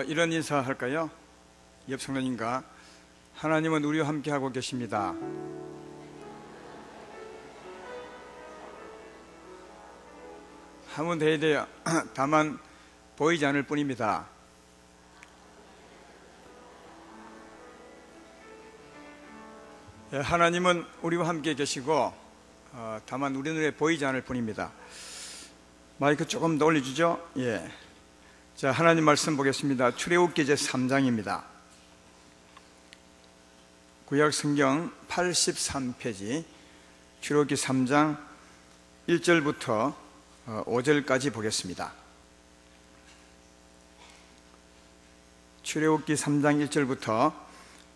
이런 인사 할까요? 옆 성도님과 하나님은 우리와 함께 하고 계십니다. 한번 더 해야 돼요. 다만 보이지 않을 뿐입니다. 하나님은 우리와 함께 계시고 다만 우리 눈에 보이지 않을 뿐입니다. 마이크 조금 더 올려주죠. 예. 자, 하나님 말씀 보겠습니다. 출애굽기 제 3장입니다. 구약 성경 83페이지 출애굽기 3장 1절부터 5절까지 보겠습니다. 출애굽기 3장 1절부터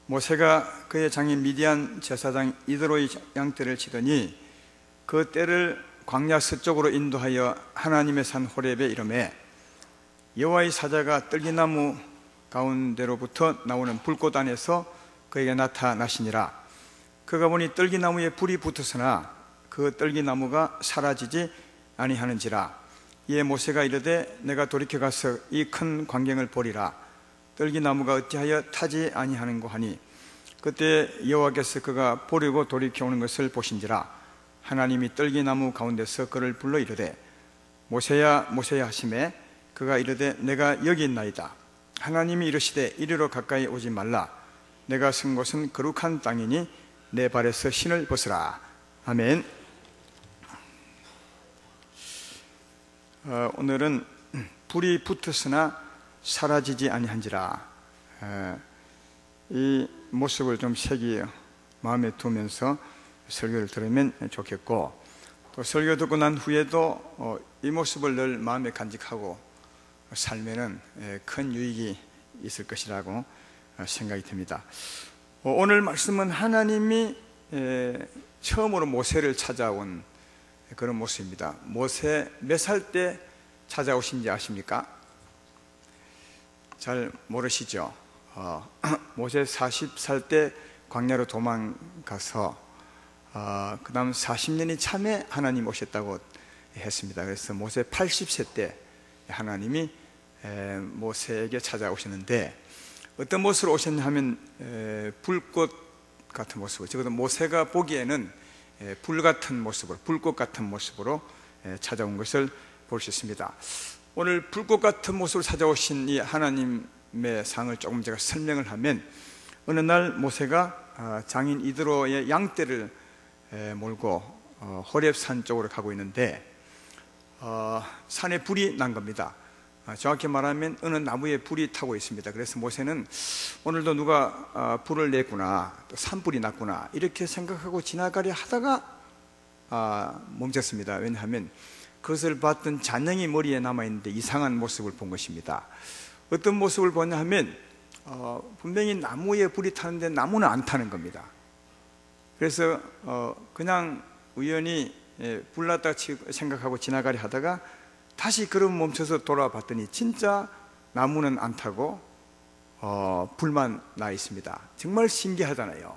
모세가 그의 장인 미디안 제사장 이드로의 양떼를 치더니 그 떼를 광야 서쪽으로 인도하여 하나님의 산 호렙에 이르매 여호와의 사자가 떨기나무 가운데로부터 나오는 불꽃 안에서 그에게 나타나시니라. 그가 보니 떨기나무에 불이 붙었으나 그 떨기나무가 사라지지 아니하는지라. 이에 모세가 이르되 내가 돌이켜 가서 이 큰 광경을 보리라. 떨기나무가 어찌하여 타지 아니하는고 하니 그때 여호와께서 그가 보려고 돌이켜 오는 것을 보신지라. 하나님이 떨기나무 가운데서 그를 불러 이르되 모세야 모세야 하시매 그가 이르되 내가 여기 있나이다. 하나님이 이르시되 이리로 가까이 오지 말라. 내가 선 곳은 거룩한 땅이니 내 발에서 신을 벗으라. 아멘. 오늘은 불이 붙었으나 사라지지 아니한지라. 이 모습을 좀 새기 마음에 두면서 설교를 들으면 좋겠고, 또 설교 듣고 난 후에도 이 모습을 늘 마음에 간직하고 살면은 큰 유익이 있을 것이라고 생각이 듭니다. 오늘 말씀은 하나님이 처음으로 모세를 찾아온 그런 모습입니다. 모세 몇 살 때 찾아오신지 아십니까? 잘 모르시죠? 모세 40살 때 광야로 도망가서 그 다음 40년이 참에 하나님 오셨다고 했습니다. 그래서 모세 80세 때 하나님이 모세에게 찾아오셨는데 어떤 모습으로 오셨냐 하면 불꽃 같은 모습으로, 적어도 모세가 보기에는 불 같은 모습으로, 불꽃 같은 모습으로 찾아온 것을 볼 수 있습니다. 오늘 불꽃 같은 모습으로 찾아오신 이 하나님의 상을 조금 제가 설명을 하면, 어느 날 모세가 장인 이드로의 양떼를 몰고 호렙산 쪽으로 가고 있는데 산에 불이 난 겁니다. 정확히 말하면 어느 나무에 불이 타고 있습니다. 그래서 모세는 오늘도 누가 불을 냈구나, 또 산불이 났구나 이렇게 생각하고 지나가려 하다가 멈췄습니다. 왜냐하면 그것을 봤던 잔영이 머리에 남아있는데 이상한 모습을 본 것입니다. 어떤 모습을 보냐 하면 분명히 나무에 불이 타는데 나무는 안 타는 겁니다. 그래서 그냥 우연히 불났다 생각하고 지나가려 하다가 다시 걸음 멈춰서 돌아봤더니 진짜 나무는 안 타고 불만 나 있습니다. 정말 신기하잖아요.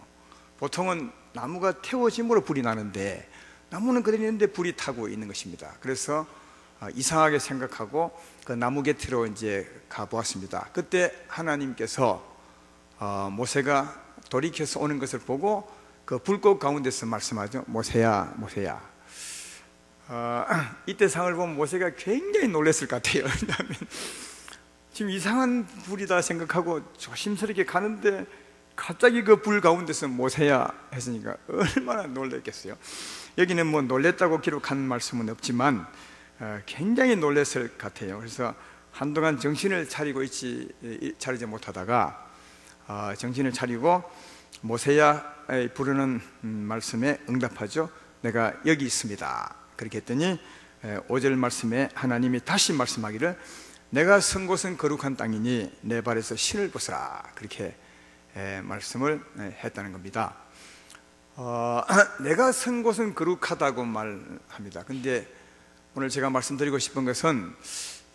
보통은 나무가 태워짐으로 불이 나는데 나무는 그대로 있는데 불이 타고 있는 것입니다. 그래서 이상하게 생각하고 그 나무 곁으로 이제 가보았습니다. 그때 하나님께서 모세가 돌이켜서 오는 것을 보고 그 불꽃 가운데서 말씀하죠. 모세야 모세야. 이때 상을 보면 모세가 굉장히 놀랐을 것 같아요. 왜냐하면 지금 이상한 불이다 생각하고 조심스럽게 가는데 갑자기 그 불 가운데서 모세야 했으니까 얼마나 놀랐겠어요. 여기는 뭐 놀랬다고 기록한 말씀은 없지만 굉장히 놀랐을 것 같아요. 그래서 한동안 정신을 차리지 못하다가 정신을 차리고 모세야 부르는 말씀에 응답하죠. 내가 여기 있습니다. 그렇게 했더니 5절 말씀에 하나님이 다시 말씀하기를 내가 선 곳은 거룩한 땅이니 내 발에서 신을 벗으라. 그렇게 말씀을 했다는 겁니다. 내가 선 곳은 거룩하다고 말합니다. 근데 오늘 제가 말씀드리고 싶은 것은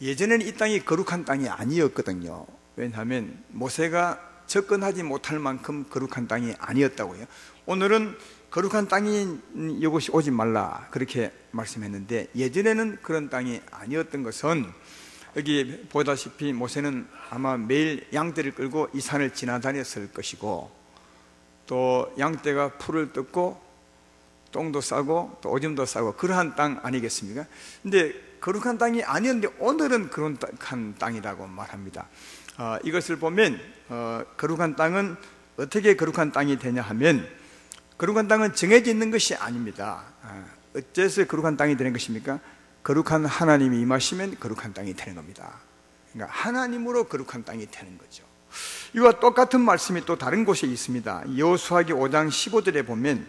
예전에는 이 땅이 거룩한 땅이 아니었거든요. 왜냐하면 모세가 접근하지 못할 만큼 거룩한 땅이 아니었다고요. 오늘은 거룩한 땅이 이곳이 오지 말라 그렇게 말씀했는데 예전에는 그런 땅이 아니었던 것은 여기 보다시피 모세는 아마 매일 양떼를 끌고 이 산을 지나다녔을 것이고, 또 양떼가 풀을 뜯고 똥도 싸고 또 오줌도 싸고 그러한 땅 아니겠습니까? 근데 거룩한 땅이 아니었는데 오늘은 거룩한 땅이라고 말합니다. 이것을 보면 거룩한 땅은 어떻게 거룩한 땅이 되냐 하면, 거룩한 땅은 정해져 있는 것이 아닙니다. 어째서 거룩한 땅이 되는 것입니까? 거룩한 하나님이 임하시면 거룩한 땅이 되는 겁니다. 그러니까 하나님으로 거룩한 땅이 되는 거죠. 이와 똑같은 말씀이 또 다른 곳에 있습니다. 여호수아기 5장 15절에 보면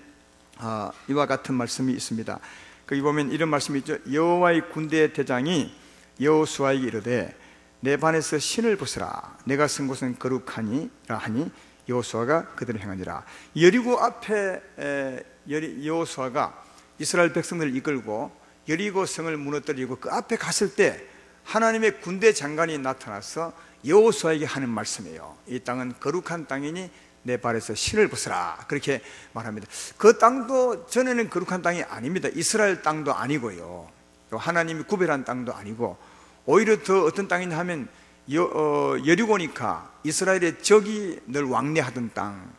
이와 같은 말씀이 있습니다. 거기 보면 이런 말씀이 있죠. 여호와의 군대의 대장이 여호수아에게 이르되 내 반에서 신을 벗으라. 내가 쓴 곳은 거룩하니라 하니 여호수아가 그대로 행하니라. 여리고 앞에 여호수아가 이스라엘 백성들을 이끌고 여리고 성을 무너뜨리고 그 앞에 갔을 때 하나님의 군대 장관이 나타나서 여호수아에게 하는 말씀이에요. 이 땅은 거룩한 땅이니 내 발에서 신을 벗으라, 그렇게 말합니다. 그 땅도 전에는 거룩한 땅이 아닙니다. 이스라엘 땅도 아니고요, 또 하나님이 구별한 땅도 아니고, 오히려 더 어떤 땅이냐 하면 여리고니까 이스라엘의 적이 늘 왕래하던 땅,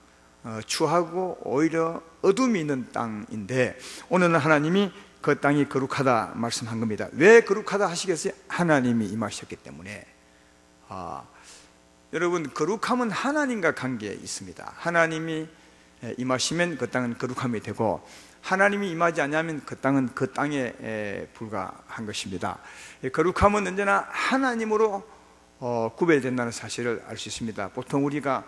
추하고 오히려 어둠이 있는 땅인데, 오늘은 하나님이 그 땅이 거룩하다 말씀한 겁니다. 왜 거룩하다 하시겠어요? 하나님이 임하셨기 때문에. 여러분, 거룩함은 하나님과 관계에 있습니다. 하나님이 임하시면 그 땅은 거룩함이 되고, 하나님이 임하지 않으면 그 땅은 그 땅에 불과한 것입니다. 거룩함은 언제나 하나님으로 구별된다는 사실을 알 수 있습니다. 보통 우리가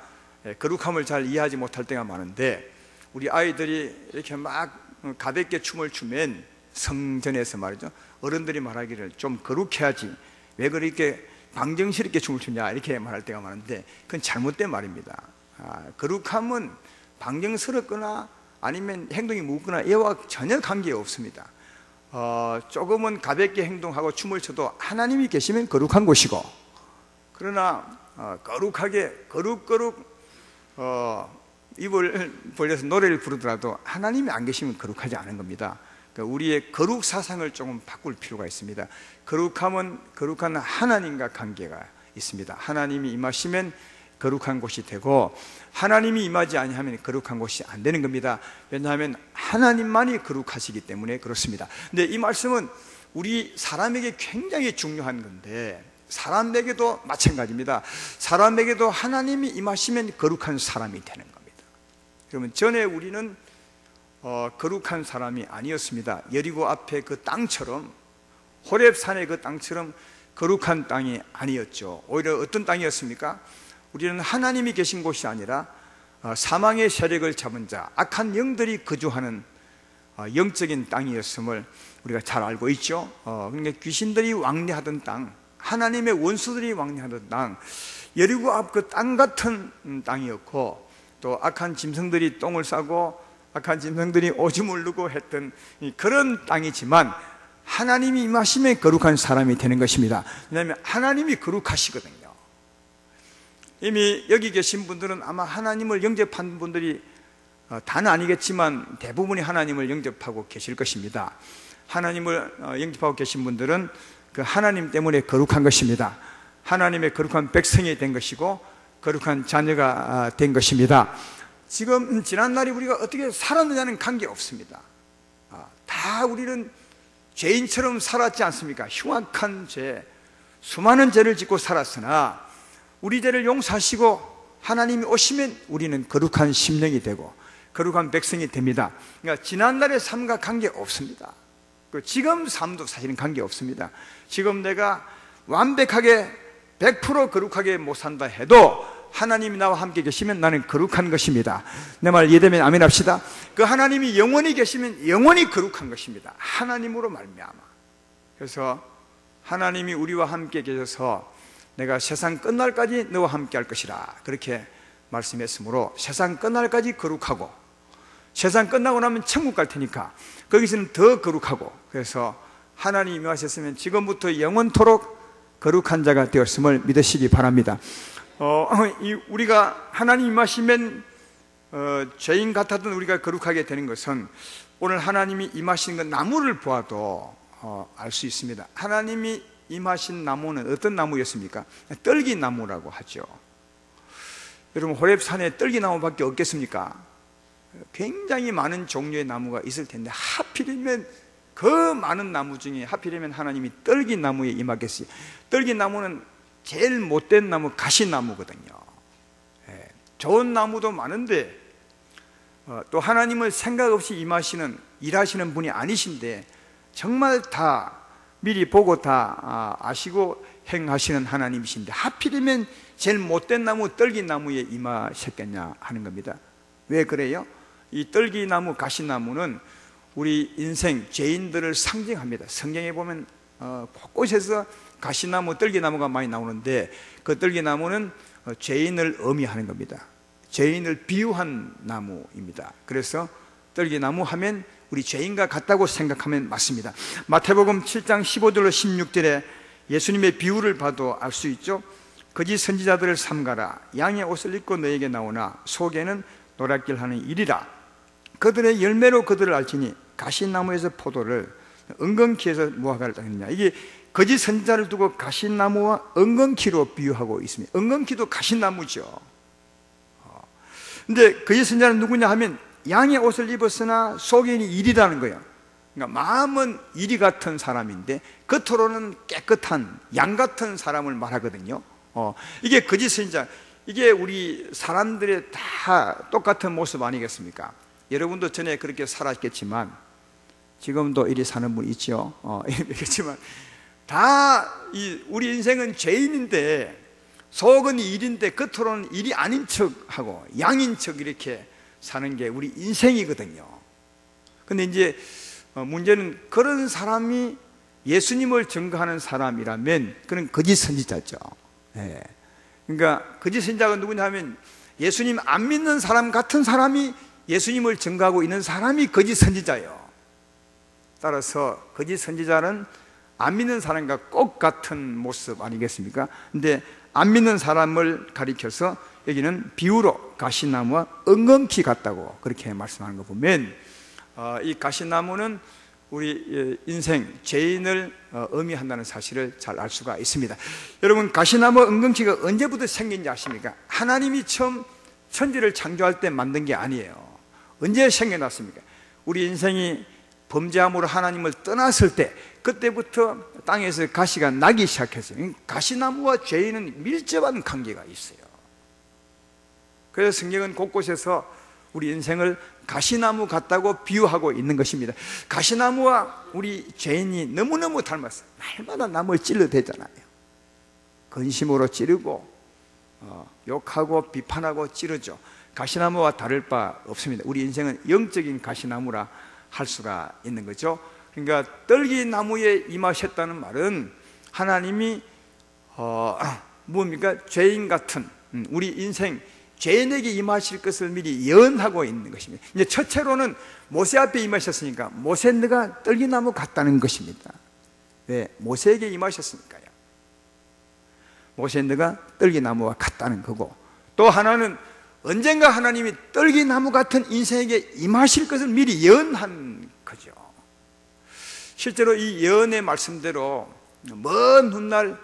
거룩함을 잘 이해하지 못할 때가 많은데, 우리 아이들이 이렇게 막 가볍게 춤을 추면 성전에서 말이죠, 어른들이 말하기를 좀 거룩해야지, 왜 그렇게 방정스럽게 춤을 추냐, 이렇게 말할 때가 많은데, 그건 잘못된 말입니다. 거룩함은 방정스럽거나 아니면 행동이 무겁거나 이와 전혀 관계 없습니다. 조금은 가볍게 행동하고 춤을 춰도 하나님이 계시면 거룩한 곳이고, 그러나 거룩하게 거룩 입을 벌려서 노래를 부르더라도 하나님이 안 계시면 거룩하지 않은 겁니다. 그러니까 우리의 거룩 사상을 조금 바꿀 필요가 있습니다. 거룩함은 거룩한 하나님과 관계가 있습니다. 하나님이 임하시면 거룩한 곳이 되고, 하나님이 임하지 아니하면 거룩한 곳이 안 되는 겁니다. 왜냐하면 하나님만이 거룩하시기 때문에 그렇습니다. 근데 이 말씀은 우리 사람에게 굉장히 중요한 건데, 사람에게도 마찬가지입니다. 사람에게도 하나님이 임하시면 거룩한 사람이 되는 겁니다. 그러면 전에 우리는 거룩한 사람이 아니었습니다. 여리고 앞에 그 땅처럼, 호렙산의 그 땅처럼 거룩한 땅이 아니었죠. 오히려 어떤 땅이었습니까? 우리는 하나님이 계신 곳이 아니라 사망의 세력을 잡은 자, 악한 영들이 거주하는 영적인 땅이었음을 우리가 잘 알고 있죠. 그러니까 귀신들이 왕래하던 땅, 하나님의 원수들이 왕래하던 땅, 여리고 앞 그 땅 같은 땅이었고, 또 악한 짐승들이 똥을 싸고 악한 짐승들이 오줌을 누고 했던 그런 땅이지만, 하나님이 임하시면 거룩한 사람이 되는 것입니다. 왜냐하면 하나님이 거룩하시거든요. 이미 여기 계신 분들은 아마 하나님을 영접한 분들이 다는 아니겠지만 대부분이 하나님을 영접하고 계실 것입니다. 하나님을 영접하고 계신 분들은 그 하나님 때문에 거룩한 것입니다. 하나님의 거룩한 백성이 된 것이고 거룩한 자녀가 된 것입니다. 지금 지난날에 우리가 어떻게 살았느냐는 관계없습니다. 다 우리는 죄인처럼 살았지 않습니까? 흉악한 죄, 수많은 죄를 짓고 살았으나 우리 죄를 용서하시고 하나님이 오시면 우리는 거룩한 심령이 되고 거룩한 백성이 됩니다. 그러니까 지난날의 삶과 관계없습니다. 지금 삶도 사실은 관계없습니다. 지금 내가 완벽하게 100% 거룩하게 못 산다 해도 하나님이 나와 함께 계시면 나는 거룩한 것입니다. 내 말 이해되면 아멘 합시다. 그 하나님이 영원히 계시면 영원히 거룩한 것입니다. 하나님으로 말미암아. 그래서 하나님이 우리와 함께 계셔서 내가 세상 끝날까지 너와 함께 할 것이라 그렇게 말씀했으므로, 세상 끝날까지 거룩하고 세상 끝나고 나면 천국 갈 테니까 거기서는 더 거룩하고, 그래서 하나님이 임하셨으면 지금부터 영원토록 거룩한 자가 되었음을 믿으시기 바랍니다. 우리가 하나님 임하시면 죄인 같았던 우리가 거룩하게 되는 것은 오늘 하나님이 임하시는 그 나무를 보아도 알 수 있습니다. 하나님이 임하신 나무는 어떤 나무였습니까? 떨기나무라고 하죠. 여러분, 호렙산에 떨기나무밖에 없겠습니까? 굉장히 많은 종류의 나무가 있을 텐데 하필이면 그 많은 나무 중에 하필이면 하나님이 떨기나무에 임하겠어요. 떨기나무는 제일 못된 나무 가시나무거든요. 좋은 나무도 많은데 또 하나님을 생각 없이 임하시는 일하시는 분이 아니신데 정말 다 미리 보고 다 아시고 행하시는 하나님이신데 하필이면 제일 못된 나무 떨기나무에 임하셨겠냐 하는 겁니다. 왜 그래요? 이 떨기나무 가시나무는 우리 인생 죄인들을 상징합니다. 성경에 보면 곳곳에서 가시나무 떨기나무가 많이 나오는데 그 떨기나무는 죄인을 의미하는 겁니다. 죄인을 비유한 나무입니다. 그래서 떨기나무 하면 우리 죄인과 같다고 생각하면 맞습니다. 마태복음 7장 15절로 16절에 예수님의 비유를 봐도 알 수 있죠. 거짓 선지자들을 삼가라. 양의 옷을 입고 너에게 나오나 속에는 노랗길하는 일이라. 그들의 열매로 그들을 알지니 가시나무에서 포도를 은근키에서 무화과를 따느냐. 이게 거짓 선지자를 두고 가시나무와 은근키로 비유하고 있습니다. 은근키도 가시나무죠. 근데 거짓 선지자는 누구냐 하면 양의 옷을 입었으나 속에는 일이라는 거예요. 그러니까 마음은 이리 같은 사람인데 겉으로는 깨끗한 양 같은 사람을 말하거든요. 이게 거짓 선지자. 이게 우리 사람들의 다 똑같은 모습 아니겠습니까? 여러분도 전에 그렇게 살았겠지만 지금도 이리 사는 분 있죠. 이렇겠지만 다 우리 인생은 죄인인데 속은 일인데 겉으로는 일이 아닌 척하고 양인 척 이렇게 사는 게 우리 인생이거든요. 근데 이제 문제는 그런 사람이 예수님을 증거하는 사람이라면 그런 거짓 선지자죠. 그러니까 거짓 선지자가 누구냐 하면 예수님 안 믿는 사람 같은 사람이 예수님을 증거하고 있는 사람이 거짓 선지자예요. 따라서 거짓 선지자는 안 믿는 사람과 꼭 같은 모습 아니겠습니까? 근데 안 믿는 사람을 가리켜서 여기는 비유로 가시나무와 은근키 같다고 그렇게 말씀하는 거 보면 이 가시나무는 우리 인생 죄인을 의미한다는 사실을 잘 알 수가 있습니다. 여러분, 가시나무 은근키가 언제부터 생긴지 아십니까? 하나님이 처음 천지를 창조할 때 만든 게 아니에요. 언제 생겨났습니까? 우리 인생이 범죄함으로 하나님을 떠났을 때 그때부터 땅에서 가시가 나기 시작했어요. 가시나무와 죄인은 밀접한 관계가 있어요. 그래서 성경은 곳곳에서 우리 인생을 가시나무 같다고 비유하고 있는 것입니다. 가시나무와 우리 죄인이 너무너무 닮았어요. 날마다 남을 찔러대잖아요. 근심으로 찌르고 욕하고 비판하고 찌르죠. 가시나무와 다를 바 없습니다. 우리 인생은 영적인 가시나무라 할 수가 있는 거죠. 그러니까 떨기나무에 임하셨다는 말은 하나님이 뭡니까? 죄인 같은 우리 인생 죄인에게 임하실 것을 미리 예언하고 있는 것입니다. 이제 첫째로는 모세 앞에 임하셨으니까 모세 너가 떨기나무 같다는 것입니다. 왜? 모세에게 임하셨으니까요. 모세 너가 떨기나무와 같다는 거고, 또 하나는 언젠가 하나님이 떨기나무 같은 인생에게 임하실 것을 미리 예언한 거죠. 실제로 이 예언의 말씀대로 먼 훗날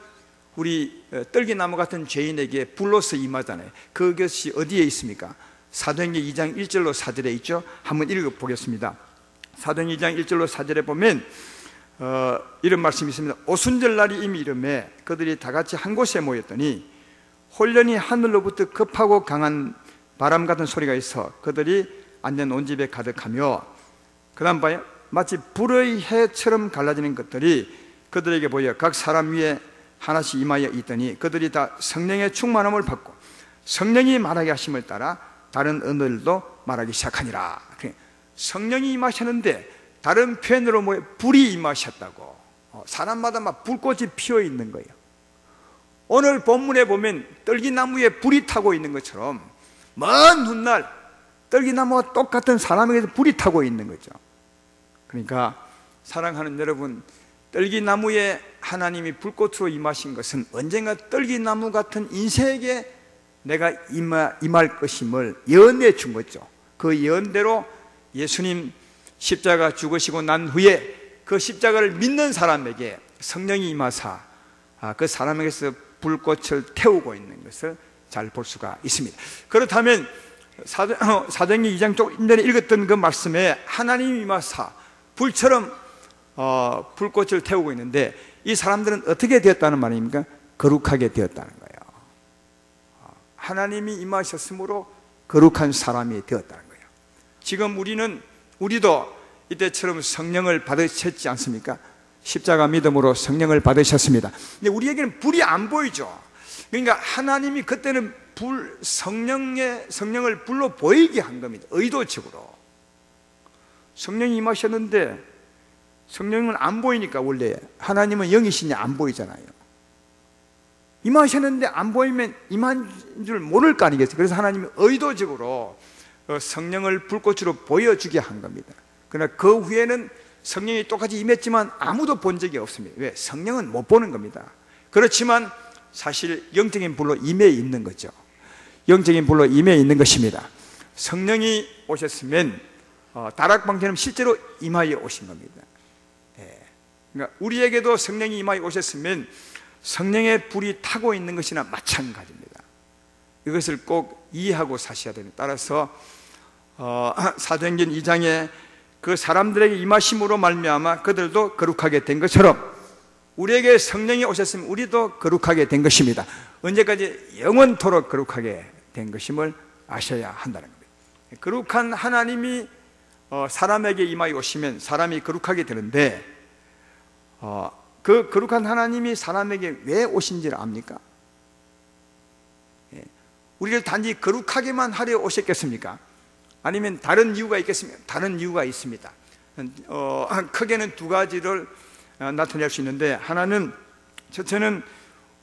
우리 떨기나무 같은 죄인에게 불로서 임하잖아요. 그것이 어디에 있습니까? 사도행전 2장 1절로 4절에 있죠. 한번 읽어보겠습니다. 사도행전 2장 1절로 4절에 보면 이런 말씀이 있습니다. 오순절날이 이미 이르매 그들이 다 같이 한 곳에 모였더니 홀련히 하늘로부터 급하고 강한 바람 같은 소리가 있어 그들이 앉은 온 집에 가득하며, 그 다음 봐요. 마치 불의 해처럼 갈라지는 것들이 그들에게 보여 각 사람 위에 하나씩 임하여 있더니 그들이 다 성령의 충만함을 받고 성령이 말하게 하심을 따라 다른 언어들도 말하기 시작하니라. 성령이 임하셨는데 다른 표현으로 불이 임하셨다고. 사람마다 막 불꽃이 피어 있는 거예요. 오늘 본문에 보면 떨기나무에 불이 타고 있는 것처럼 먼 훗날 떨기나무와 똑같은 사람에게서 불이 타고 있는 거죠. 그러니까 사랑하는 여러분, 떨기나무에 하나님이 불꽃으로 임하신 것은 언젠가 떨기나무 같은 인생에게 내가 임할 것임을 예언해 준 거죠. 그 예언대로 예수님 십자가 죽으시고 난 후에 그 십자가를 믿는 사람에게 성령이 임하사 그 사람에게서 불꽃을 태우고 있는 것을 잘 볼 수가 있습니다. 그렇다면 사도행전 2장 쪽 전에 읽었던 그 말씀에 하나님이 임하사 불처럼 불꽃을 태우고 있는데 이 사람들은 어떻게 되었다는 말입니까? 거룩하게 되었다는 거예요. 하나님이 임하셨으므로 거룩한 사람이 되었다는 거예요. 지금 우리도 이때처럼 성령을 받으셨지 않습니까? 십자가 믿음으로 성령을 받으셨습니다. 근데 우리에게는 불이 안 보이죠. 그러니까 하나님이 그때는 성령을 불로 보이게 한 겁니다. 의도적으로. 성령이 임하셨는데 성령은 안 보이니까, 원래 하나님은 영이시니 안 보이잖아요. 임하셨는데 안 보이면 임한 줄 모를 거 아니겠어요? 그래서 하나님이 의도적으로 성령을 불꽃으로 보여주게 한 겁니다. 그러나 그 후에는 성령이 똑같이 임했지만 아무도 본 적이 없습니다. 왜? 성령은 못 보는 겁니다. 그렇지만 사실 영적인 불로 임해 있는 거죠. 영적인 불로 임해 있는 것입니다. 성령이 오셨으면 다락방처럼 실제로 임하여 오신 겁니다. 그러니까 우리에게도 성령이 임하여 오셨으면 성령의 불이 타고 있는 것이나 마찬가지입니다. 이것을 꼭 이해하고 사셔야 됩니다. 따라서 사도행전 2장에 그 사람들에게 임하심으로 말미암아 그들도 거룩하게 된 것처럼 우리에게 성령이 오셨으면 우리도 거룩하게 된 것입니다. 언제까지? 영원토록 거룩하게 된 것임을 아셔야 한다는 겁니다. 거룩한 하나님이 사람에게 임하여 오시면 사람이 거룩하게 되는데, 그 거룩한 하나님이 사람에게 왜 오신지를 압니까? 우리를 단지 거룩하게만 하려 오셨겠습니까? 아니면 다른 이유가 있겠습니까? 다른 이유가 있습니다. 크게는 두 가지를 나타낼 수 있는데, 하나는 첫째는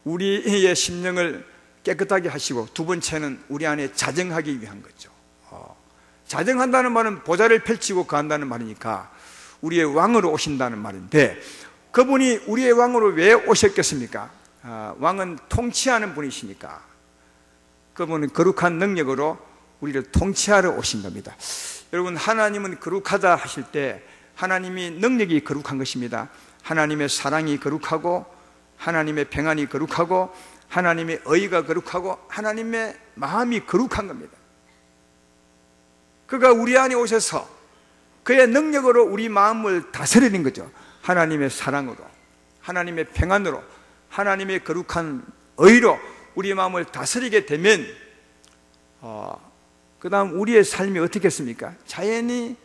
우리의 심령을 깨끗하게 하시고, 두 번째는 우리 안에 자정하기 위한 거죠. 자정한다는 말은 보좌를 펼치고 거한다는 말이니까 우리의 왕으로 오신다는 말인데, 그분이 우리의 왕으로 왜 오셨겠습니까? 왕은 통치하는 분이시니까 그분은 거룩한 능력으로 우리를 통치하러 오신 겁니다. 여러분, 하나님은 거룩하다 하실 때 하나님이 능력이 거룩한 것입니다. 하나님의 사랑이 거룩하고, 하나님의 평안이 거룩하고, 하나님의 의가 거룩하고, 하나님의 마음이 거룩한 겁니다. 그가 우리 안에 오셔서 그의 능력으로 우리 마음을 다스리는 거죠. 하나님의 사랑으로, 하나님의 평안으로, 하나님의 거룩한 의로 우리 마음을 다스리게 되면 그 다음 우리의 삶이 어떻겠습니까? 자연히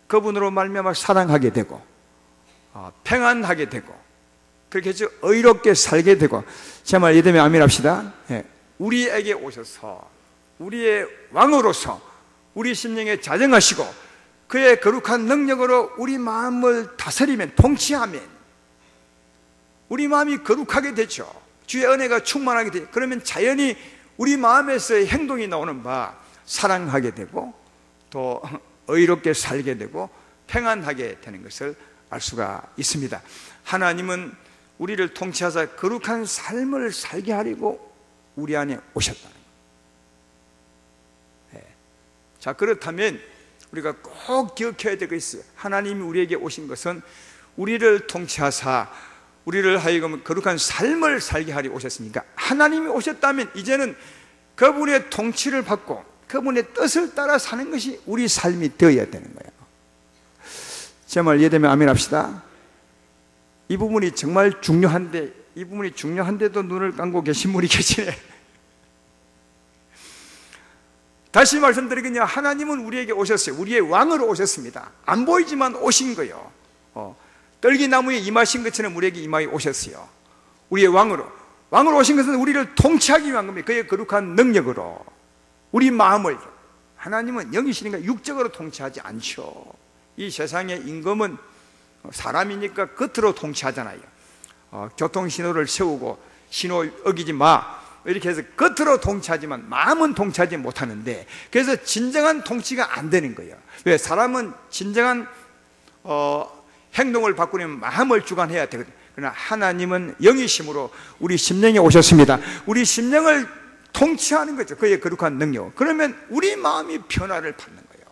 그분으로 말미암아 사랑하게 되고 평안하게 되고, 그렇게 해서 의롭게 살게 되고. 제 말 이해되면 아멘 합시다. 우리에게 오셔서 우리의 왕으로서 우리 심령에 자정하시고 그의 거룩한 능력으로 우리 마음을 다스리면, 통치하면 우리 마음이 거룩하게 되죠. 주의 은혜가 충만하게 되죠. 그러면 자연히 우리 마음에서의 행동이 나오는 바 사랑하게 되고 또 의롭게 살게 되고 평안하게 되는 것을 알 수가 있습니다. 하나님은 우리를 통치하사 거룩한 삶을 살게 하려고 우리 안에 오셨다는 거예요. 자, 그렇다면 우리가 꼭 기억해야 될 것이 있어요. 하나님이 우리에게 오신 것은 우리를 통치하사 우리를 하여금 거룩한 삶을 살게 하려 오셨으니까, 하나님이 오셨다면 이제는 그분의 통치를 받고 그분의 뜻을 따라 사는 것이 우리 삶이 되어야 되는 거예요. 제 말 이해되면 아멘 합시다. 이 부분이 정말 중요한데, 이 부분이 중요한데도 눈을 감고 계신 분이 계시네. 다시 말씀드리겠냐, 하나님은 우리에게 오셨어요. 우리의 왕으로 오셨습니다. 안 보이지만 오신 거예요. 떨기나무에 임하신 것처럼 우리에게 임하여 오셨어요. 우리의 왕으로 오신 것은 우리를 통치하기 위한 겁니다. 그의 거룩한 능력으로 우리 마음을. 하나님은 영이시니까 육적으로 통치하지 않죠. 이 세상의 임금은 사람이니까 겉으로 통치하잖아요. 교통신호를 세우고 신호 어기지 마 이렇게 해서 겉으로 통치하지만 마음은 통치하지 못하는데, 그래서 진정한 통치가 안 되는 거예요. 왜? 사람은 진정한 행동을 바꾸려면 마음을 주관해야 되거든요. 그러나 하나님은 영이심으로 우리 심령에 오셨습니다. 우리 심령을 통치하는 거죠. 그의 거룩한 능력. 그러면 우리 마음이 변화를 받는 거예요.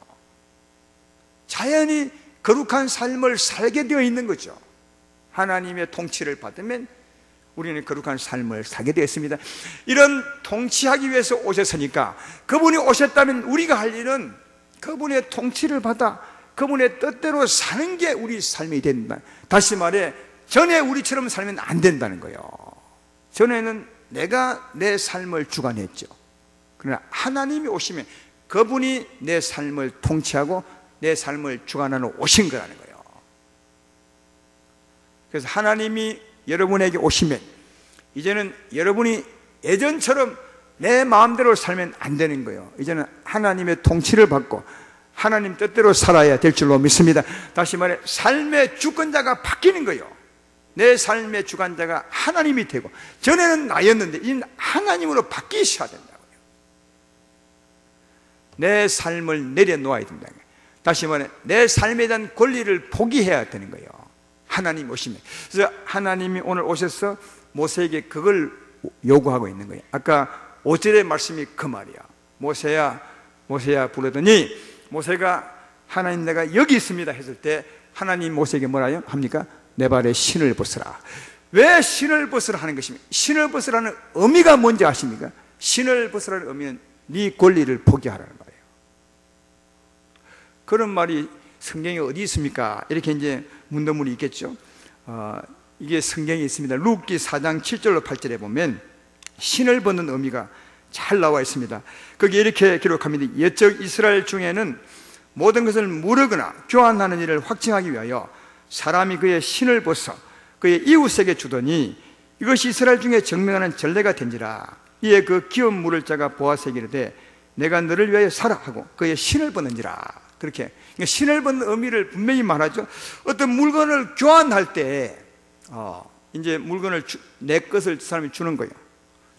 자연히 거룩한 삶을 살게 되어 있는 거죠. 하나님의 통치를 받으면 우리는 거룩한 삶을 살게 되었습니다. 이런 통치하기 위해서 오셨으니까 그분이 오셨다면 우리가 할 일은 그분의 통치를 받아 그분의 뜻대로 사는 게 우리 삶이 된다. 다시 말해 전에 우리처럼 살면 안 된다는 거예요. 전에는 내가 내 삶을 주관했죠. 그러나 하나님이 오시면 그분이 내 삶을 통치하고 내 삶을 주관하러 오신 거라는 거예요. 그래서 하나님이 여러분에게 오시면 이제는 여러분이 예전처럼 내 마음대로 살면 안 되는 거예요. 이제는 하나님의 통치를 받고 하나님 뜻대로 살아야 될 줄로 믿습니다. 다시 말해 삶의 주권자가 바뀌는 거예요. 내 삶의 주관자가 하나님이 되고, 전에는 나였는데 이제는 하나님으로 바뀌셔야 된다고요. 내 삶을 내려놓아야 된다. 다시 말해 내 삶에 대한 권리를 포기해야 되는 거예요. 하나님 오시면. 그래서 하나님이 오늘 오셔서 모세에게 그걸 요구하고 있는 거예요. 아까 5절의 말씀이 그 말이야. 모세야 모세야 부르더니 모세가 하나님 내가 여기 있습니다 했을 때 하나님 모세에게 뭐라 합니까? 내 발에 신을 벗으라. 왜 신을 벗으라 하는 것입니까? 신을 벗으라는 의미가 뭔지 아십니까? 신을 벗으라는 의미는 네 권리를 포기하라는 말이에요. 그런 말이 성경에 어디 있습니까? 이렇게 이제 문도문이 있겠죠. 이게 성경에 있습니다. 룻기 4장 7절로 8절에 보면 신을 벗는 의미가 잘 나와 있습니다. 거기 이렇게 기록합니다. 옛적 이스라엘 중에는 모든 것을 무르거나 교환하는 일을 확증하기 위하여 사람이 그의 신을 벗어 그의 이웃에게 주더니 이것이 이스라엘 중에 증명하는 전례가 된지라. 이에 그 기업 물을 자가 보아스에게 이르되 내가 너를 위하여 살아 하고 그의 신을 벗는지라. 그렇게 그러니까 신을 벗는 의미를 분명히 말하죠. 어떤 물건을 교환할 때 이제 물건을 내 것을 사람이 주는 거예요.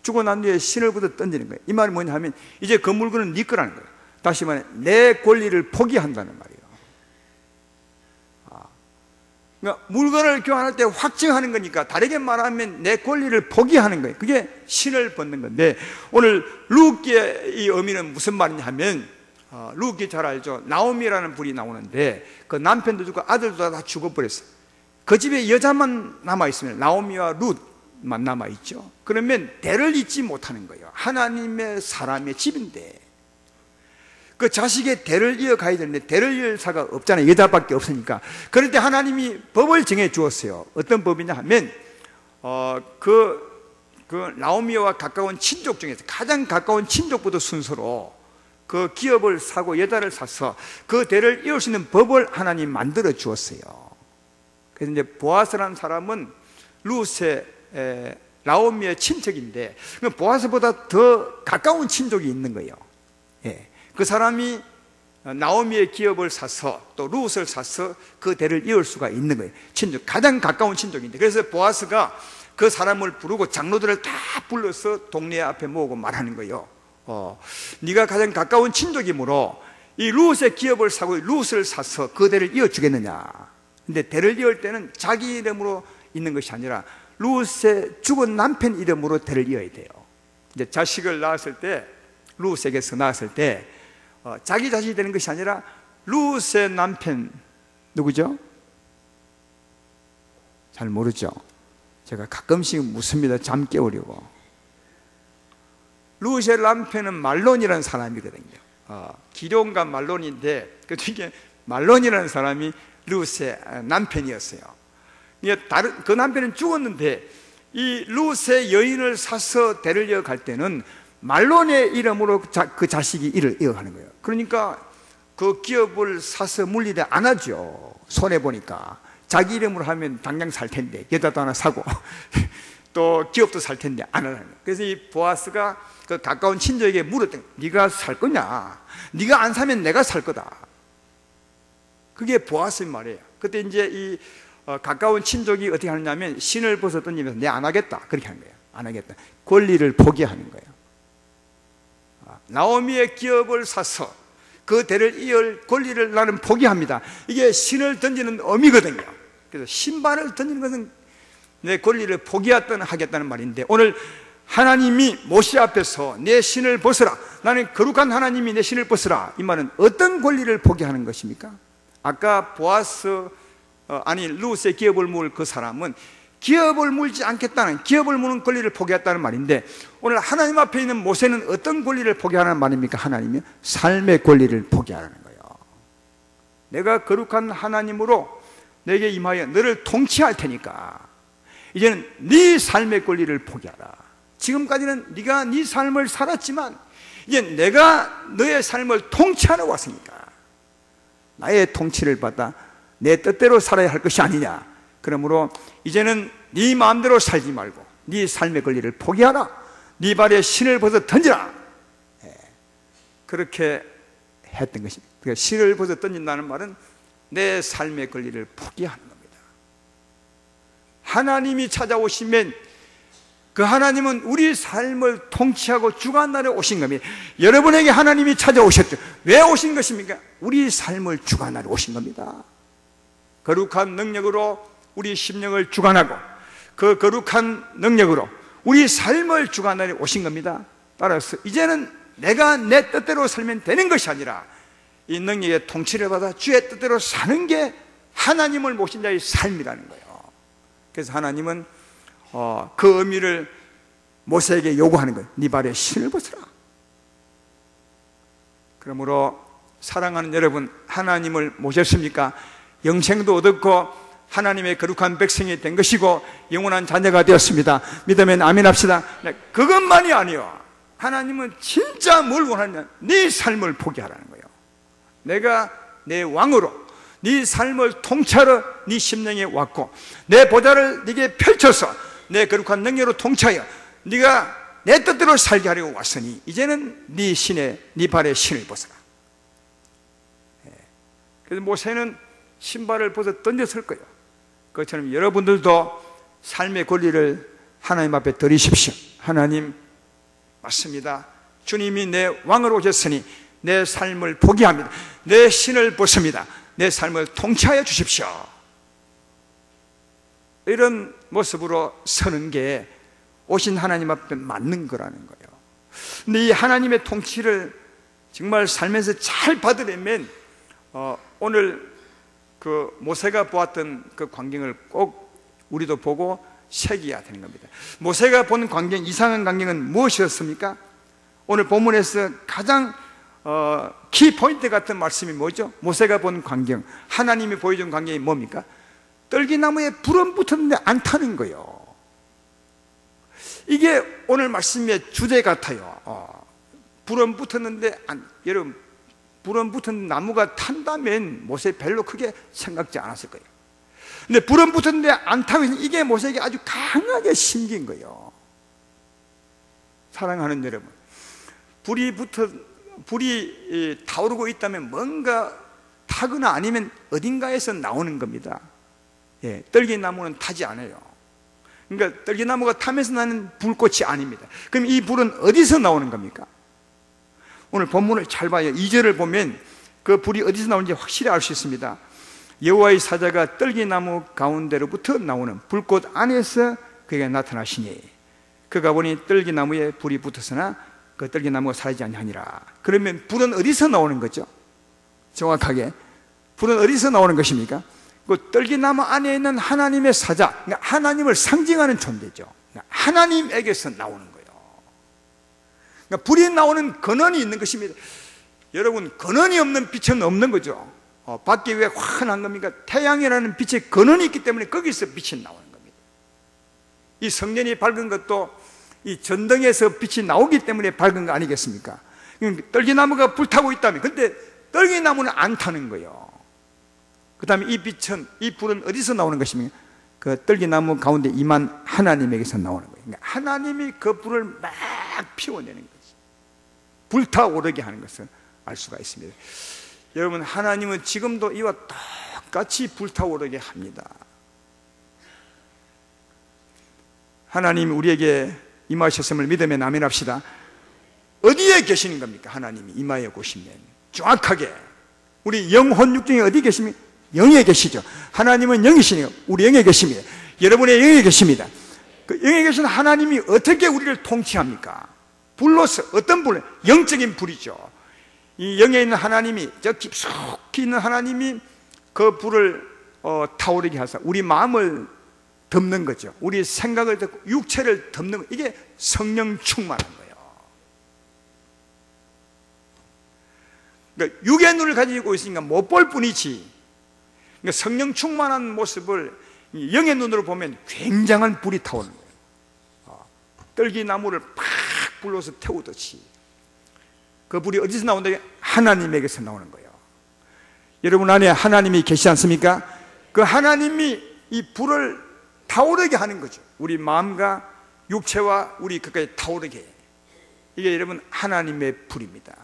주고 난 뒤에 신을 벗어 던지는 거예요. 이 말이 뭐냐 하면 이제 그 물건은 네 거라는 거예요. 다시 말해 내 권리를 포기한다는 말이에요. 그러니까 물건을 교환할 때 확증하는 거니까 다르게 말하면 내 권리를 포기하는 거예요. 그게 신을 벗는 건데 오늘 룻기의 이 의미는 무슨 말이냐 하면 룻기 잘 알죠. 나오미라는 분이 나오는데 그 남편도 죽고 아들도 다 죽어버렸어요. 그 집에 여자만 남아있으면 나오미와 룻만 남아있죠. 그러면 대를 잇지 못하는 거예요. 하나님의 사람의 집인데 그 자식의 대를 이어가야 되는데 대를 이을 사가 없잖아요. 여자밖에 없으니까. 그럴 때 하나님이 법을 정해 주었어요. 어떤 법이냐 하면 그 나오미와 가까운 친족 중에서 가장 가까운 친족부터 순서로 그 기업을 사고 여자를 사서 그 대를 이을 수 있는 법을 하나님 만들어 주었어요. 그래서 이제 보아스라는 사람은 룻의 나오미의 친척인데 보아스보다 더 가까운 친족이 있는 거예요. 예. 그 사람이 나오미의 기업을 사서 또 룻을 사서 그 대를 이을 수가 있는 거예요. 친족, 가장 가까운 친족인데 그래서 보아스가 그 사람을 부르고 장로들을 다 불러서 동네 앞에 모으고 말하는 거예요. 네가 가장 가까운 친족이므로 이 룻의 기업을 사고 룻을 사서 그 대를 이어주겠느냐. 근데 대를 이을 때는 자기 이름으로 있는 것이 아니라 룻의 죽은 남편 이름으로 대를 이어야 돼요. 이제 자식을 낳았을 때 룻에게서 낳았을 때 자기 자식이 되는 것이 아니라 룻의 남편 누구죠? 잘 모르죠. 제가 가끔씩 묻습니다. 잠 깨우려고. 룻의 남편은 말론이라는 사람이거든요. 기럝과 말론인데 그 중에 말론이라는 사람이 룻의 남편이었어요. 그 남편은 죽었는데 이 룻의 여인을 사서 대를 이어갈 때는 말론의 이름으로 그 자식이 이를 이어가는 거예요. 그러니까 그 기업을 사서 물리대 안 하죠. 손해보니까. 자기 이름으로 하면 당장 살 텐데 여자도 하나 사고 또 기업도 살 텐데 안 하는 거예요. 그래서 이 보아스가 그 가까운 친족에게 물었던 거예요. 네가 살 거냐? 네가 안 사면 내가 살 거다. 그게 보아스의 말이에요. 그때 이제 이 가까운 친족이 어떻게 하느냐면 신을 벗어 던지면서 내 안 하겠다 그렇게 하는 거예요. 안 하겠다. 권리를 포기하는 거예요. 나오미의 기업을 사서 그 대를 이을 권리를 나는 포기합니다. 이게 신을 던지는 의미거든요. 그래서 신발을 던지는 것은 내 권리를 포기하겠다는 말인데 오늘 하나님이 모세 앞에서 내 신을 벗으라. 나는 거룩한 하나님이 내 신을 벗으라. 이 말은 어떤 권리를 포기하는 것입니까? 아까 보아스 룻의 기업을 모을 그 사람은 기업을 물지 않겠다는, 기업을 무는 권리를 포기했다는 말인데, 오늘 하나님 앞에 있는 모세는 어떤 권리를 포기하는 말입니까? 하나님이 삶의 권리를 포기하라는 거예요. 내가 거룩한 하나님으로 내게 임하여 너를 통치할 테니까 이제는 네 삶의 권리를 포기하라. 지금까지는 네가 네 삶을 살았지만 이제 내가 너의 삶을 통치하러 왔으니까 나의 통치를 받아 내 뜻대로 살아야 할 것이 아니냐. 그러므로 이제는 네 마음대로 살지 말고 네 삶의 권리를 포기하라. 네 발에 신을 벗어 던지라. 그렇게 했던 것입니다. 그러니까 신을 벗어 던진다는 말은 내 삶의 권리를 포기하는 겁니다. 하나님이 찾아오시면 그 하나님은 우리 삶을 통치하고 주관하러 오신 겁니다. 여러분에게 하나님이 찾아오셨죠. 왜 오신 것입니까? 우리 삶을 주관하러 오신 겁니다. 거룩한 능력으로 우리 심령을 주관하고 그 거룩한 능력으로 우리 삶을 주관하러 오신 겁니다. 따라서 이제는 내가 내 뜻대로 살면 되는 것이 아니라 이 능력의 통치를 받아 주의 뜻대로 사는 게 하나님을 모신 자의 삶이라는 거예요. 그래서 하나님은 그 의미를 모세에게 요구하는 거예요. 네 발에 신을 벗으라. 그러므로 사랑하는 여러분, 하나님을 모셨습니까? 영생도 얻었고 하나님의 거룩한 백성이 된 것이고 영원한 자녀가 되었습니다. 믿으면 아멘 합시다. 그것만이 아니요, 하나님은 진짜 뭘 원하냐? 네 삶을 포기하라는 거예요. 내가 내 왕으로 네 삶을 통치하러 네 심령에 왔고 내 보좌를 네게 펼쳐서 내 거룩한 능력으로 통치하여 네가 내 뜻대로 살게 하려고 왔으니 이제는 네 발에 신을 벗어라. 그래서 모세는 신발을 벗어 던졌을 거예요. 그것처럼 여러분들도 삶의 권리를 하나님 앞에 드리십시오. 하나님, 맞습니다. 주님이 내 왕으로 오셨으니 내 삶을 포기합니다. 내 신을 벗습니다. 내 삶을 통치하여 주십시오. 이런 모습으로 서는 게 오신 하나님 앞에 맞는 거라는 거예요. 근데 이 하나님의 통치를 정말 살면서 잘 받으려면 오늘 그 모세가 보았던 그 광경을 꼭 우리도 보고 새겨야 되는 겁니다. 모세가 본 광경, 이상한 광경은 무엇이었습니까? 오늘 본문에서 가장 키포인트 같은 말씀이 뭐죠? 모세가 본 광경, 하나님이 보여준 광경이 뭡니까? 떨기나무에 불은 붙었는데 안 타는 거예요. 이게 오늘 말씀의 주제 같아요. 불은 붙었는데 여러분, 불은 붙은 나무가 탄다면 모세 별로 크게 생각지 않았을 거예요. 근데 불은 붙었는데 안 타고 있으니 이게 모세에게 아주 강하게 심긴 거예요. 사랑하는 여러분, 불이 타오르고 있다면 뭔가 타거나 아니면 어딘가에서 나오는 겁니다. 떨기나무는 타지 않아요. 그러니까 떨기나무가 타면서 나는 불꽃이 아닙니다. 그럼 이 불은 어디서 나오는 겁니까? 오늘 본문을 잘 봐요. 2절을 보면 그 불이 어디서 나오는지 확실히 알 수 있습니다. 여호와의 사자가 떨기나무 가운데로부터 나오는 불꽃 안에서 그에게 나타나시니 그가 보니 떨기나무에 불이 붙었으나 그 떨기나무가 사라지지 아니하니라. 그러면 불은 어디서 나오는 거죠? 정확하게 불은 어디서 나오는 것입니까? 그 떨기나무 안에 있는 하나님의 사자, 그러니까 하나님을 상징하는 존재죠. 그러니까 하나님에게서 나오는 거예요. 그러니까 불이 나오는 근원이 있는 것입니다. 여러분, 근원이 없는 빛은 없는 거죠. 밖에 왜 환한 겁니까? 태양이라는 빛의 근원이 있기 때문에 거기서 빛이 나오는 겁니다. 이 성년이 밝은 것도 이 전등에서 빛이 나오기 때문에 밝은 거 아니겠습니까? 떨기나무가 불타고 있다면, 근데 떨기나무는 안 타는 거예요. 그 다음에 이 빛은, 이 불은 어디서 나오는 것입니까? 그 떨기나무 가운데 임한 하나님에게서 나오는 거예요. 그러니까 하나님이 그 불을 막 피워내는 거죠. 불타오르게 하는 것을 알 수가 있습니다. 여러분, 하나님은 지금도 이와 똑같이 불타오르게 합니다. 하나님이 우리에게 임하셨음을 믿으면 아멘 합시다. 어디에 계시는 겁니까? 하나님이 임하여 보시면 정확하게 우리 영혼 육중에 어디 계십니까? 영에 계시죠. 하나님은 영이시니까 우리 영에 계십니다. 여러분의 영에 계십니다. 그 영에 계신 하나님이 어떻게 우리를 통치합니까? 불로서, 어떤 불? 영적인 불이죠. 이 영에 있는 하나님이, 저 깊숙이 있는 하나님이 그 불을 타오르게 하사 우리 마음을 덮는 거죠. 우리 생각을 덮고 육체를 덮는 거. 이게 성령 충만한 거예요. 그러니까 육의 눈을 가지고 있으니까 못 볼 뿐이지, 그러니까 성령 충만한 모습을 영의 눈으로 보면 굉장한 불이 타오르는 거예요. 떨기나무를 팍 불러서 태우듯이 그 불이 어디서 나온다? 하나님에게서 나오는 거예요. 여러분 안에 하나님이 계시지 않습니까? 그 하나님이 이 불을 타오르게 하는 거죠. 우리 마음과 육체와 우리 그까지 타오르게. 이게 여러분 하나님의 불입니다.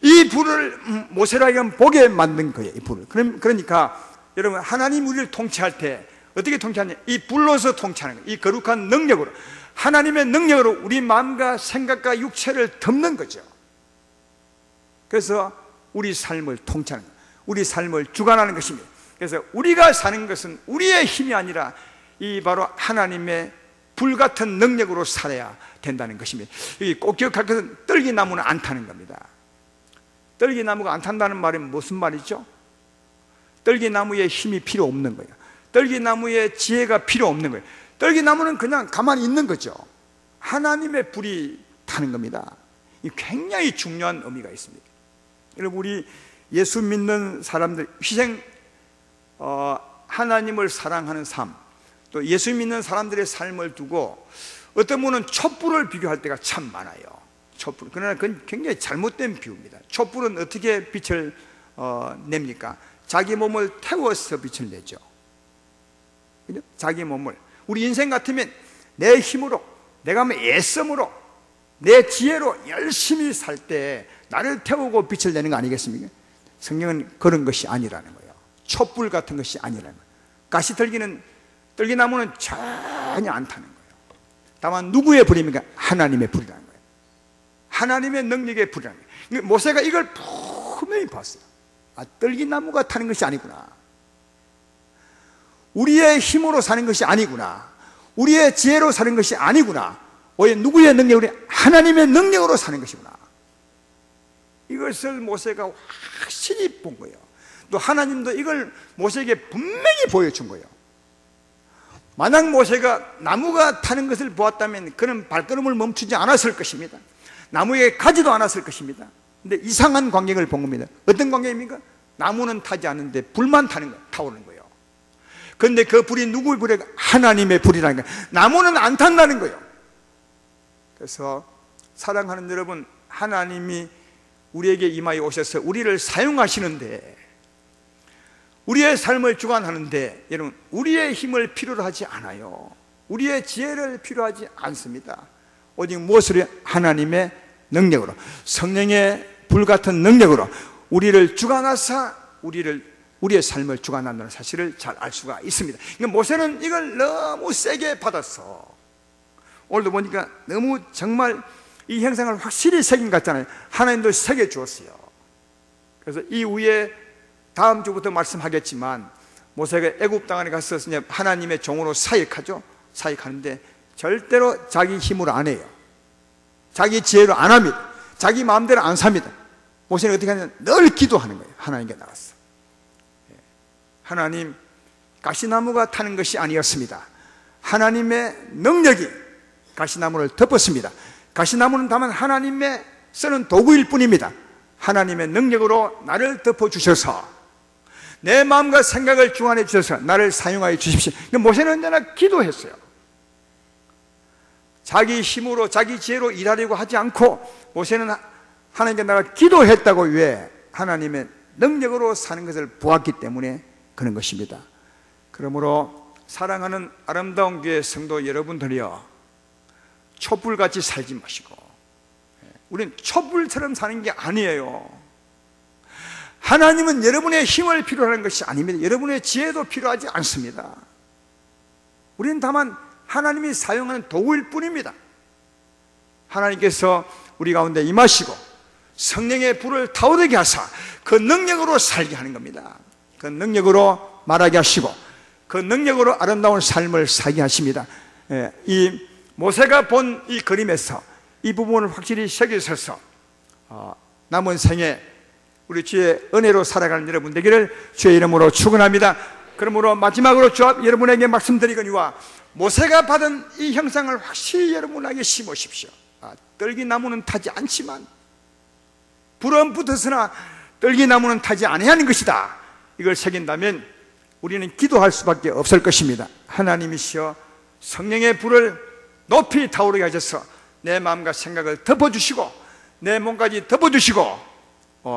이 불을 모세라가 보게 만든 거예요. 이 불을. 그러니까 여러분 하나님 우리를 통치할 때 어떻게 통치하냐? 이 불로서 통치하는 거예요. 이 거룩한 능력으로, 하나님의 능력으로 우리 마음과 생각과 육체를 덮는 거죠. 그래서 우리 삶을 통치하는 거예요. 우리 삶을 주관하는 것입니다. 그래서 우리가 사는 것은 우리의 힘이 아니라 이 바로 하나님의 불같은 능력으로 살아야 된다는 것입니다. 꼭 기억할 것은 떨기나무는 안 타는 겁니다. 떨기나무가 안 탄다는 말은 무슨 말이죠? 떨기나무에 힘이 필요 없는 거예요. 떨기나무에 지혜가 필요 없는 거예요. 떨기나무는 그냥 가만히 있는 거죠. 하나님의 불이 타는 겁니다. 이 굉장히 중요한 의미가 있습니다. 여러분 우리 예수 믿는 사람들 하나님을 사랑하는 삶, 또 예수 믿는 사람들의 삶을 두고 어떤 분은 촛불을 비교할 때가 참 많아요. 촛불. 그러나 그건 굉장히 잘못된 비유입니다. 촛불은 어떻게 빛을 냅니까? 자기 몸을 태워서 빛을 내죠. 그죠? 자기 몸을. 우리 인생 같으면 내 힘으로, 내가 애씀으로, 내 지혜로 열심히 살 때 나를 태우고 빛을 내는 거 아니겠습니까? 성경은 그런 것이 아니라는 거예요. 촛불 같은 것이 아니라는 거예요. 떨기나무는 전혀 안 타는 거예요. 다만 누구의 불입니까? 하나님의 불이라는 거예요. 하나님의 능력의 불이라는 거예요. 모세가 이걸 분명히 봤어요. 떨기나무가 타는 것이 아니구나. 우리의 힘으로 사는 것이 아니구나. 우리의 지혜로 사는 것이 아니구나. 오히려 누구의 능력으로? 하나님의 능력으로 사는 것이구나. 이것을 모세가 확실히 본 거예요. 또 하나님도 이걸 모세에게 분명히 보여준 거예요. 만약 모세가 나무가 타는 것을 보았다면 그는 발걸음을 멈추지 않았을 것입니다. 나무에 가지도 않았을 것입니다. 근데 이상한 광경을 본 겁니다. 어떤 광경입니까? 나무는 타지 않는데 불만 타는 거예요. 타오르는 거예요. 그런데 그 불이 누구의 불이에요? 하나님의 불이라는 거예요. 나무는 안 탄다는 거예요. 그래서 사랑하는 여러분, 하나님이 우리에게 임하여 오셔서 우리를 사용하시는데, 우리의 삶을 주관하는데, 여러분 우리의 힘을 필요로 하지 않아요. 우리의 지혜를 필요하지 않습니다. 오직 무엇으로? 하나님의 능력으로, 성령의 불같은 능력으로 우리를 주관하사 우리의 삶을 주관한다는 사실을 잘 알 수가 있습니다. 그러니까 모세는 이걸 너무 세게 받았어. 오늘도 보니까 너무 정말 이 형상을 확실히 새긴 것 같잖아요. 하나님도 새겨 주었어요. 그래서 이후에 다음 주부터 말씀하겠지만, 모세가 애굽 땅에 가서 하나님의 종으로 사역하죠. 사역하는데 절대로 자기 힘으로 안 해요. 자기 지혜로 안 합니다. 자기 마음대로 안 삽니다. 모세는 어떻게 하냐면 늘 기도하는 거예요. 하나님께 나갔어. 하나님, 가시나무가 타는 것이 아니었습니다. 하나님의 능력이 가시나무를 덮었습니다. 가시나무는 다만 하나님의 쓰는 도구일 뿐입니다. 하나님의 능력으로 나를 덮어주셔서 내 마음과 생각을 주관해 주셔서 나를 사용하여 주십시오. 모세는 언제나 기도했어요. 자기 힘으로 자기 지혜로 일하려고 하지 않고 모세는 하나님께 나가 기도했다고. 왜? 하나님의 능력으로 사는 것을 보았기 때문에 그런 것입니다. 그러므로 사랑하는 아름다운 교회 성도 여러분들이여, 촛불같이 살지 마시고, 우리는 촛불처럼 사는 게 아니에요. 하나님은 여러분의 힘을 필요로 하는 것이 아닙니다. 여러분의 지혜도 필요하지 않습니다. 우리는 다만 하나님이 사용하는 도구일 뿐입니다. 하나님께서 우리 가운데 임하시고 성령의 불을 타오르게 하사 그 능력으로 살게 하는 겁니다. 그 능력으로 말하게 하시고 그 능력으로 아름다운 삶을 살게 하십니다. 이 모세가 본 이 그림에서 이 부분을 확실히 새기셔서 남은 생에 우리 주의 은혜로 살아가는 여러분 되기를 주의 이름으로 축원합니다. 그러므로 마지막으로 주 앞 여러분에게 말씀드리거니와 모세가 받은 이 형상을 확실히 여러분에게 심으십시오. 떨기나무는 타지 않지만 불은 붙었으나 떨기나무는 타지 아니하는 것이다. 이걸 새긴다면 우리는 기도할 수밖에 없을 것입니다. 하나님이시여, 성령의 불을 높이 타오르게 하셔서 내 마음과 생각을 덮어주시고 내 몸까지 덮어주시고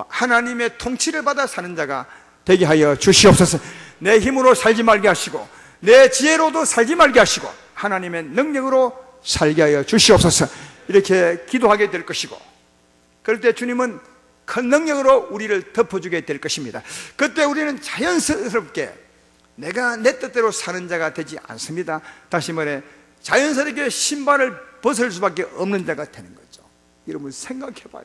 하나님의 통치를 받아 사는 자가 되게 하여 주시옵소서. 내 힘으로 살지 말게 하시고 내 지혜로도 살지 말게 하시고 하나님의 능력으로 살게 하여 주시옵소서. 이렇게 기도하게 될 것이고, 그럴 때 주님은 큰 능력으로 우리를 덮어주게 될 것입니다. 그때 우리는 자연스럽게 내가 내 뜻대로 사는 자가 되지 않습니다. 다시 말해 자연스럽게 신발을 벗을 수밖에 없는 자가 되는 거죠. 여러분 생각해 봐요.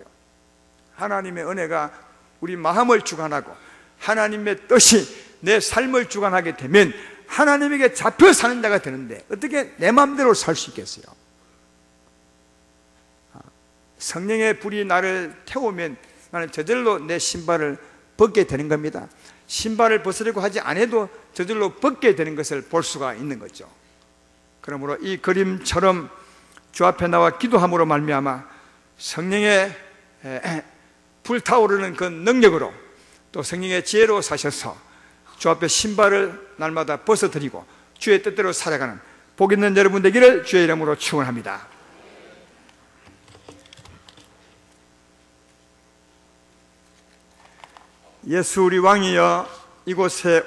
하나님의 은혜가 우리 마음을 주관하고 하나님의 뜻이 내 삶을 주관하게 되면 하나님에게 잡혀 사는 자가 되는데 어떻게 내 마음대로 살 수 있겠어요? 성령의 불이 나를 태우면 나는 저절로 내 신발을 벗게 되는 겁니다. 신발을 벗으려고 하지 않아도 저절로 벗게 되는 것을 볼 수가 있는 거죠. 그러므로 이 그림처럼 주 앞에 나와 기도함으로 말미암아 성령의 불타오르는 그 능력으로 또 성령의 지혜로 사셔서 주 앞에 신발을 날마다 벗어드리고 주의 뜻대로 살아가는 복 있는 여러분 되기를 주의 이름으로 축원합니다. 예수 우리 왕이여, 이곳에